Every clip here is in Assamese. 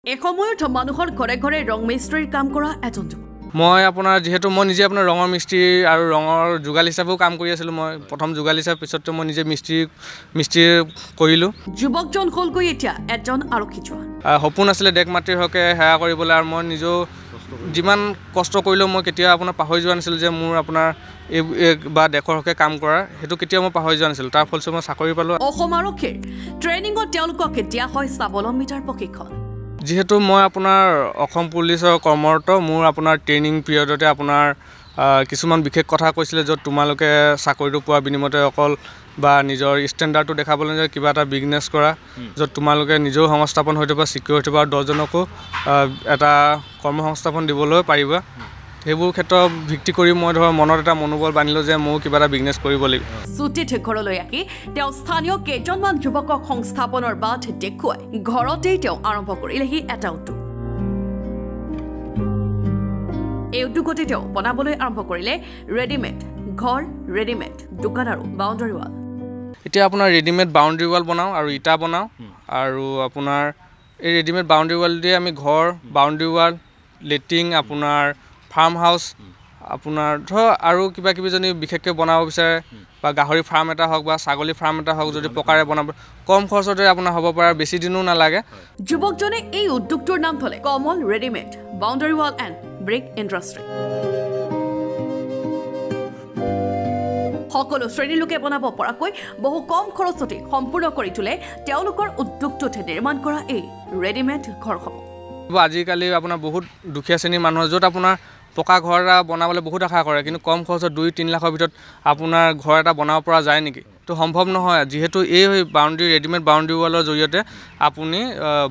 এসময়ত মানুহৰ ঘৰে ঘৰে ৰং মিস্ত্ৰীৰ কাম কৰা এজন যুৱক মই আপোনাৰ যেহেতু মই নিজে আপোনাৰ ৰঙৰ মিস্ত্ৰী আৰু ৰঙৰ যোগাল হিচাপেও কাম কৰি আছিলোঁ মই প্ৰথম যোগাল হিচাপে পিছতে মই নিজে মিস্ত্ৰী কৰিলোঁ যুৱকজন হ'লগৈ এতিয়া এজন আৰক্ষী জোৱান সপোন আছিলে দেশ মাতৃৰ হকে সেৱা কৰিবলৈ আৰু মই নিজেও যিমান কষ্ট কৰিলেও মই কেতিয়া আপোনাৰ পাহৰি যোৱা নাছিলোঁ যে মোৰ আপোনাৰ এই বা দেশৰ হকে কাম কৰা সেইটো কেতিয়াও মই পাহৰি যোৱা নাছিলোঁ তাৰ ফলস্বৰূপে মই চাকৰি পালোঁ অসম আৰক্ষীৰ ট্ৰেইনিঙত তেওঁলোকক কেতিয়া হয় স্বাৱলম্বিতাৰ প্ৰশিক্ষণ যেহেতু মই আপোনাৰ অসম পুলিচৰ কৰ্মৰত মোৰ আপোনাৰ ট্ৰেইনিং পিৰিয়ডতে আপোনাৰ কিছুমান বিশেষ কথা কৈছিলে য'ত তোমালোকে চাকৰিটো পোৱাৰ বিনিময়তে অকল বা নিজৰ ষ্টেণ্ডাৰ্ডটো দেখাবলৈ যে কিবা এটা বিজনেছ কৰা য'ত তোমালোকে নিজেও সংস্থাপন হৈ থাকিবা চিকিউৰ হৈ থাকিবা আৰু 10জনকো এটা কৰ্মসংস্থাপন দিবলৈ পাৰিবা সেইবোৰ ক্ষেত্ৰত ভিত্তি কৰি মই ধৰ মনত এটা মনোবল বান্ধিলোঁ যে ময়ো কিবা এটা বিজনেছ কৰিব লাগিব ছুটীত ঘৰলৈ আহি তেওঁ স্থানীয় কেইজনমান যুৱকক সংস্থাপনৰ বাট দেখুৱাই ঘৰতেই তেওঁ আৰম্ভ কৰিলেহি এটা উদ্যোগ এই উদ্যোগতে তেওঁ বনাবলৈ আৰম্ভ কৰিলে ৰেডিমেড ঘৰ ৰেডিমেড দোকান আৰু বাউণ্ডাৰী ৱাল এতিয়া আপোনাৰ ৰেডিমেড বাউণ্ডাৰী ৱাল বনাওঁ আৰু ইটা বনাওঁ আৰু আপোনাৰ এই ৰেডিমেড বাউণ্ডাৰী ৱাল দিয়ে আমি ঘৰ বাউণ্ডাৰী ৱাল লেট্ৰিন আপোনাৰ ফাৰ্ম হাউচ আপোনাৰ ধৰ আৰু কিবা কিবি যদি বিশেষকৈ বনাব বিচাৰে বা গাহৰি ফাৰ্ম এটা হওক বা ছাগলী ফাৰ্ম এটা হওক যদি পকাৰে বনাব কম খৰচতে আপোনাৰ হ'ব পাৰে বেছি দিনো নালাগে যুৱকজনে এই উদ্যোগটোৰ নাম থলে Kamal readymade boundary wall and brick industry সকলো শ্ৰেণীৰ লোকে বনাব পৰাকৈ বহু কম খৰচতে সম্পূৰ্ণ কৰি তোলে তেওঁলোকৰ উদ্যোগটোত নিৰ্মাণ কৰা এই ৰেডিমেড ঘৰসমূহ আজিকালি আপোনাৰ বহুত দুখীয়া শ্ৰেণীৰ মানুহৰ য'ত আপোনাৰ পকা ঘৰ এটা বনাবলৈ বহুত আশা কৰে কিন্তু কম খৰচত 2-3 লাখৰ ভিতৰত আপোনাৰ ঘৰ এটা বনাব পৰা যায় নেকি তো সম্ভৱ নহয় যিহেতু এই বাউণ্ডাৰী ৰেডিমেড বাউণ্ডাৰী ৱালৰ জৰিয়তে আপুনি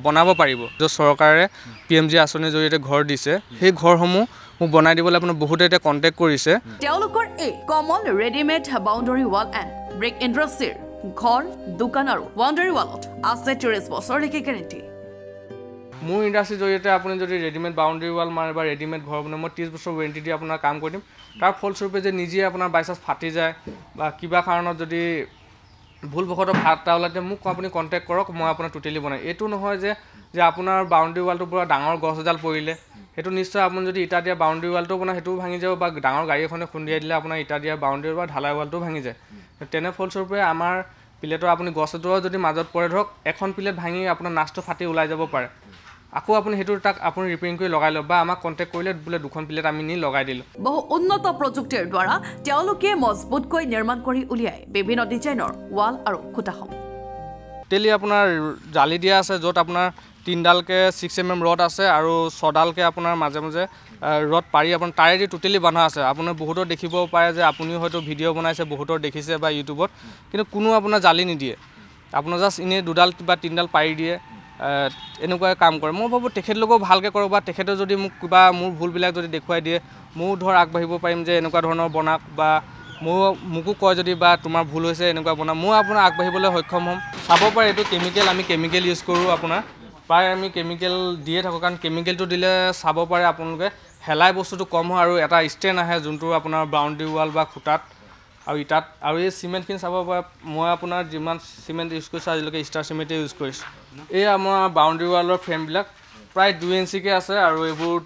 বনাব পাৰিব য'ত চৰকাৰে PMJ আঁচনিৰ জৰিয়তে ঘৰ দিছে সেই ঘৰসমূহ মোক বনাই দিবলৈ আপোনাৰ বহুতে এতিয়া কণ্টেক্ট কৰিছে তেওঁলোকৰ এই Kamal readymade boundary wall and brick ইণ্ডাষ্ট্ৰীৰ ঘৰ দোকান আৰু বাউণ্ডাৰী ৱালত আছে 30 বছৰলৈকে গেৰেণ্টি মোৰ ইণ্ডাষ্ট্ৰীৰ জৰিয়তে আপুনি যদি ৰেডিমেড বাউণ্ডাৰী ৱাল মাৰে বা ৰেডিমেড ঘৰ বনায় মই 30 বছৰ ৱাৰেণ্টি দি আপোনাৰ কাম কৰি দিম তাৰ ফলস্বৰূপে যে নিজে আপোনাৰ বাইচান্স ফাটি যায় বা কিবা কাৰণত যদি ভুলবশতঃ ফাট এটা ওলায় মোক আপুনি কণ্টেক্ট কৰক মই আপোনাৰ টোটেলি বনাই এইটো নহয় যে আপোনাৰ বাউণ্ডাৰী ৱালটোৰ পৰা ডাঙৰ গছ এডাল পৰিলে সেইটো নিশ্চয় আপুনি যদি ইটা দিয়া বাউণ্ডাৰী ৱালটো বনায় সেইটোও ভাঙি যাব বা ডাঙৰ গাড়ী এখনে খুন্দিয়াই দিলে আপোনাৰ ইটা দিয়া বাউণ্ডাৰী বা ঢালাই ৱালটোও ভাঙি যায় তেনে ফলস্বৰূপে আমাৰ প্লেটৰ আপুনি গছ এডালৰ যদি মাজত পৰে ধৰক এখন প্লেট ভাঙি আপোনাৰ নাচটো ফাটি ওলাই যাব পাৰে আকৌ আপুনি সেইটো তাক আপুনি ৰিপেয়াৰিং কৰি লগাই লওক বা আমাক কণ্টেক্ট কৰিলে বোলে দুখন প্লেট আমি নি লগাই দিলোঁ বহু উন্নত প্ৰযুক্তিৰ দ্বাৰা তেওঁলোকে মজবুতকৈ নিৰ্মাণ কৰি উলিয়াই বিভিন্ন ডিজাইনৰ ৱাল আৰু খুঁটাসমূহ টোটেলি আপোনাৰ জালি দিয়া আছে য'ত আপোনাৰ 3ডালকৈ 6mm ৰড আছে আৰু 6ডালকৈ আপোনাৰ মাজে মাজে ৰড পাৰি আপোনাৰ তাৰেদি টোটেলি বন্ধা আছে আপোনাৰ বহুতৰ দেখিব পাৰে যে আপুনিও হয়তো ভিডিঅ' বনাইছে বহুতৰ দেখিছে বা ইউটিউবত কিন্তু কোনো আপোনাৰ জালি নিদিয়ে আপোনাৰ জাষ্ট এনেই 2ডাল বা 3ডাল পাৰি দিয়ে এনেকুৱা কাম কৰে মই ভাবোঁ তেখেতলোকেও ভালকৈ কৰক বা তেখেতে যদি মোক কিবা মোৰ ভুলবিলাক যদি দেখুৱাই দিয়ে ময়ো ধৰ আগবাঢ়িব পাৰিম যে এনেকুৱা ধৰণৰ বনাওক বা মোকো কয় যদি বা তোমাৰ ভুল হৈছে এনেকুৱা বনাওক মই আপোনাৰ আগবাঢ়িবলৈ সক্ষম হ'ম চাব পাৰে এইটো কেমিকেল আমি কেমিকেল ইউজ কৰোঁ আপোনাৰ প্ৰায় আমি কেমিকেল দিয়ে থাকোঁ কাৰণ কেমিকেলটো দিলে চাব পাৰে আপোনালোকে হেলাই বস্তুটো কম হয় আৰু এটা ষ্টেণ্ড আহে যোনটো আপোনাৰ বাউণ্ডাৰী ৱাল বা খুঁটাত আৰু ইটাত আৰু এই চিমেণ্টখিনি চাব পাৰে মই আপোনাৰ যিমান চিমেণ্ট ইউজ কৰিছোঁ আজিলৈকে ষ্টাৰ চিমেণ্টে ইউজ কৰিছোঁ এই আমাৰ বাউণ্ডাৰী ৱালৰ ফ্ৰেমবিলাক প্ৰায় 2 ইঞ্চিকৈ আছে আৰু এইবোৰ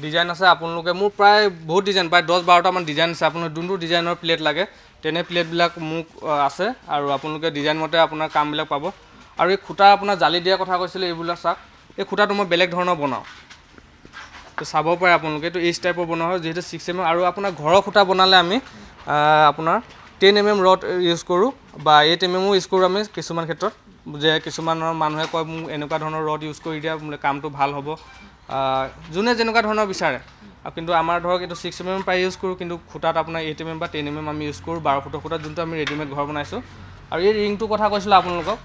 ডিজাইন আছে আপোনালোকে মোৰ প্ৰায় বহুত ডিজাইন প্ৰায় 10-12টামান ডিজাইন আছে আপোনাৰ যোনটো ডিজাইনৰ প্লেট লাগে তেনে প্লেটবিলাক মোক আছে আৰু আপোনালোকে ডিজাইন মতে আপোনাৰ কামবিলাক পাব আৰু এই খুঁটা আপোনাৰ জালি দিয়াৰ কথা কৈছিলে এইবিলাক চাওক এই খুঁটাটো মই বেলেগ ধৰণৰ বনাওঁ তো চাব পাৰে আপোনালোকে এইটো এইচ টাইপৰ বনোৱা হয় যিহেতু 6mm আৰু আপোনাৰ ঘৰৰ খুঁটা বনালে আমি আপোনাৰ 10mm ৰড ইউজ কৰোঁ বা 8mmও ইউজ কৰোঁ আমি কিছুমান ক্ষেত্ৰত যে কিছুমানৰ মানুহে কয় মোক এনেকুৱা ধৰণৰ ৰড ইউজ কৰি দিয়া বোলে কামটো ভাল হ'ব যোনে যেনেকুৱা ধৰণৰ বিচাৰে কিন্তু আমাৰ ধৰক এইটো 6mm প্ৰায় ইউজ কৰোঁ কিন্তু খুঁটাত আপোনাৰ 8mm বা 10mm আমি ইউজ কৰোঁ 12 ফুটৰ খুঁটাত যোনটো আমি ৰেডিমেড ঘৰ বনাইছোঁ আৰু এই ৰিংটোৰ কথা কৈছিলোঁ আপোনালোকক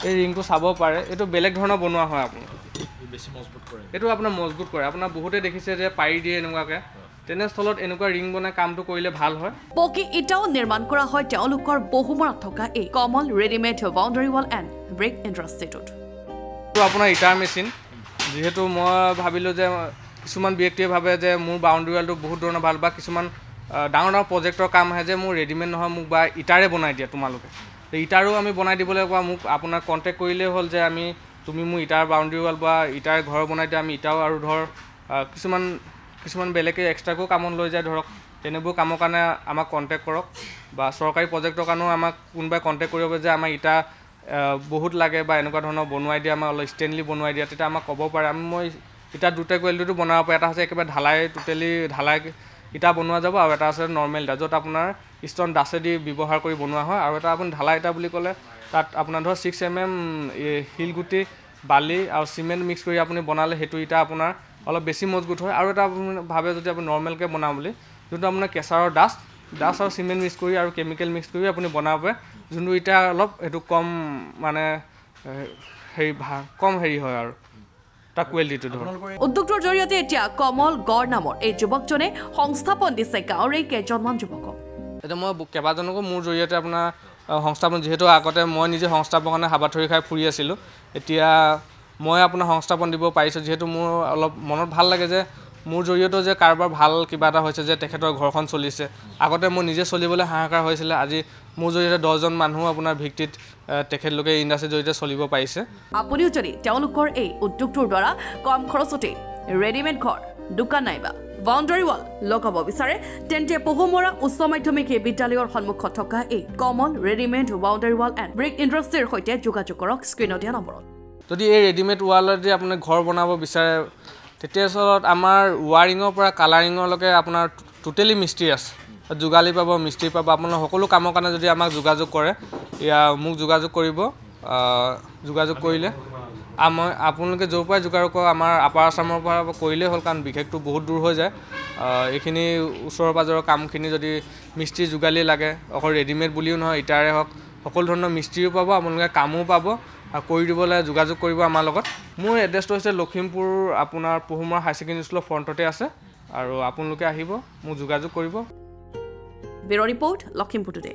এই ৰিংটো চাব পাৰে এইটো বেলেগ ধৰণৰ বনোৱা হয় আপোনালোক বেছি মজবুত কৰে এইটো আপোনাৰ মজবুত কৰে আপোনাৰ বহুতে দেখিছে যে পাৰি দিয়ে এনেকুৱাকৈ তেনেস্থলত এনেকুৱা ৰিং বনাই কামটো কৰিলে ভাল হয় পকী ইটাও নিৰ্মাণ কৰা হয় তেওঁলোকৰ বহুমূৰত থকা এই Kamal readymade boundary wall and brick ইণ্ডাষ্ট্ৰীটোত আপোনাৰ ইটাৰ মেচিন যিহেতু মই ভাবিলোঁ যে কিছুমান ব্যক্তিয়ে ভাবে যে মোৰ বাউণ্ডাৰী ৱালটো বহুত ধৰণৰ ভাল বা কিছুমান ডাঙৰ ডাঙৰ প্ৰজেক্টৰ কাম আহে যে মোৰ ৰেডিমেড নহয় মোক বা ইটাৰে বনাই দিয়া তোমালোকে ইটাৰো আমি বনাই দিবলৈ কোৱা মোক আপোনাৰ কণ্টেক্ট কৰিলেই হ'ল যে আমি তুমি মোৰ ইটাৰ বাউণ্ডেৰী ৱাল বা ইটাৰ ঘৰ বনাই দিয়া, আমি ইটাও আৰু ধৰ কিছুমান বেলেগে এক্সট্ৰাকো কামত লৈ যায় ধৰক, তেনেবোৰ কামৰ কাৰণে আমাক কণ্টেক্ট কৰক। বা চৰকাৰী প্ৰজেক্টৰ কাৰণেও আমাক কোনোবাই কণ্টেক্ট কৰিব যে আমাক ইটা বহুত লাগে বা এনেকুৱা ধৰণৰ বনোৱাই দিয়া, আমাক অলপ ষ্টেণ্ডলি বনোৱাই দিয়া, তেতিয়া আমাক ক'ব পাৰে। মই ইটা দুটা কোৱালিটিটো বনাব পাৰে। এটা হৈছে একেবাৰে ঢালাই ইটা বনোৱা যাব, আৰু এটা আছে নৰ্মেল ইটা, য'ত আপোনাৰ ষ্টন ডাছেদি ব্যৱহাৰ কৰি বনোৱা হয়। আৰু এটা আপুনি ঢালাই ইটা বুলি ক'লে তাত আপোনাৰ ধৰ 6 mm শিলগুটি, বালি আৰু চিমেণ্ট মিক্স কৰি আপুনি বনালে সেইটো ইটা আপোনাৰ অলপ বেছি মজবুত হয়। আৰু এটা আপুনি ভাবে যদি আপুনি নৰ্মেলকৈ বনাওঁ বুলি, যোনটো আপোনাৰ কেঁচাৰৰ ডাষ্ট আৰু চিমেণ্ট মিক্স কৰি আৰু কেমিকেল মিক্স কৰি আপুনি বনাব পাৰে, যোনটো ইটা অলপ সেইটো কম মানে কম হেৰি হয় আৰু তাৰ কোৱালিটিটো ধৰক। উদ্যোগটোৰ জৰিয়তে এতিয়া কমল গড় নামৰ এই যুৱকজনে সংস্থাপন দিছে গাঁৱৰে কেইজনমান যুৱকক। এতিয়া মই কেইবাজনকো মোৰ জৰিয়তে আপোনাৰ সংস্থাপন, যিহেতু আগতে মই নিজে সংস্থাপনৰ কাৰণে হাবাথুৰি খাই ফুৰি আছিলোঁ, এতিয়া মই আপোনাৰ সংস্থাপন দিব পাৰিছোঁ। যিহেতু মোৰ অলপ মনত ভাল লাগে যে মোৰ জৰিয়তেও যে কাৰোবাৰ ভাল কিবা এটা হৈছে, যে তেখেতৰ ঘৰখন চলিছে। আগতে মই নিজে চলিবলৈ হাহাকাৰ হৈছিলে, আজি মোৰ জৰিয়তে 10জন মানুহ আপোনাৰ ভিত্তিত তেখেতলোকে ইণ্ডাষ্ট্ৰীৰ জৰিয়তে চলিব পাৰিছে। আপুনিও যদি তেওঁলোকৰ এই উদ্যোগটোৰ দ্বাৰা কম খৰচতে ৰেডিমেড ঘৰ, দোকান নাইবা বাউণ্ডাৰী ৱাল লগাব বিচাৰে, তেন্তে পহুমৰা উচ্চ মাধ্যমিক বিদ্যালয়ৰ সন্মুখত থকা এই Kamal readymade boundary wall and brick ইণ্ডাষ্ট্ৰীৰ সৈতে যোগাযোগ কৰক স্ক্ৰীণত দিয়া নম্বৰত। যদি এই ৰেডিমেড ৱালেদি আপুনি ঘৰ বনাব বিচাৰে, তেতিয়া আচলত আমাৰ ৱাৰিঙৰ পৰা কালাৰিঙলৈকে আপোনাৰ টোটেলি মিস্ত্ৰী আছে। যোগালী পাব, মিস্ত্ৰী পাব। আপোনাৰ সকলো কামৰ কাৰণে যদি আমাক যোগাযোগ কৰে, মোক যোগাযোগ কৰিব। যোগাযোগ কৰিলে আপোনালোকে য'ৰ পৰাই যোগাযোগ কৰক, আমাৰ আপাৰ আছামৰ পৰা কৰিলেই হ'ল, কাৰণ বিশেষটো বহুত দূৰ হৈ যায়। এইখিনি ওচৰৰ পাজৰৰ কামখিনি যদি মিস্ত্ৰী যোগালী লাগে, অকল ৰেডিমেড বুলিও নহয়, ইটাৰে হওক, সকলো ধৰণৰ মিস্ত্ৰীও পাব, আপোনালোকে কামো পাব। আৰু কৰি দিবলৈ যোগাযোগ কৰিব আমাৰ লগত। মোৰ এড্ৰেছটো হৈছে লখিমপুৰ আপোনাৰ পহুমৰা হাই ছেকেণ্ডেৰী স্কুলৰ ফ্ৰণ্টতে আছে, আৰু আপোনালোকে আহিব, মোক যোগাযোগ কৰিব। Bureau report, Lakhimpur today.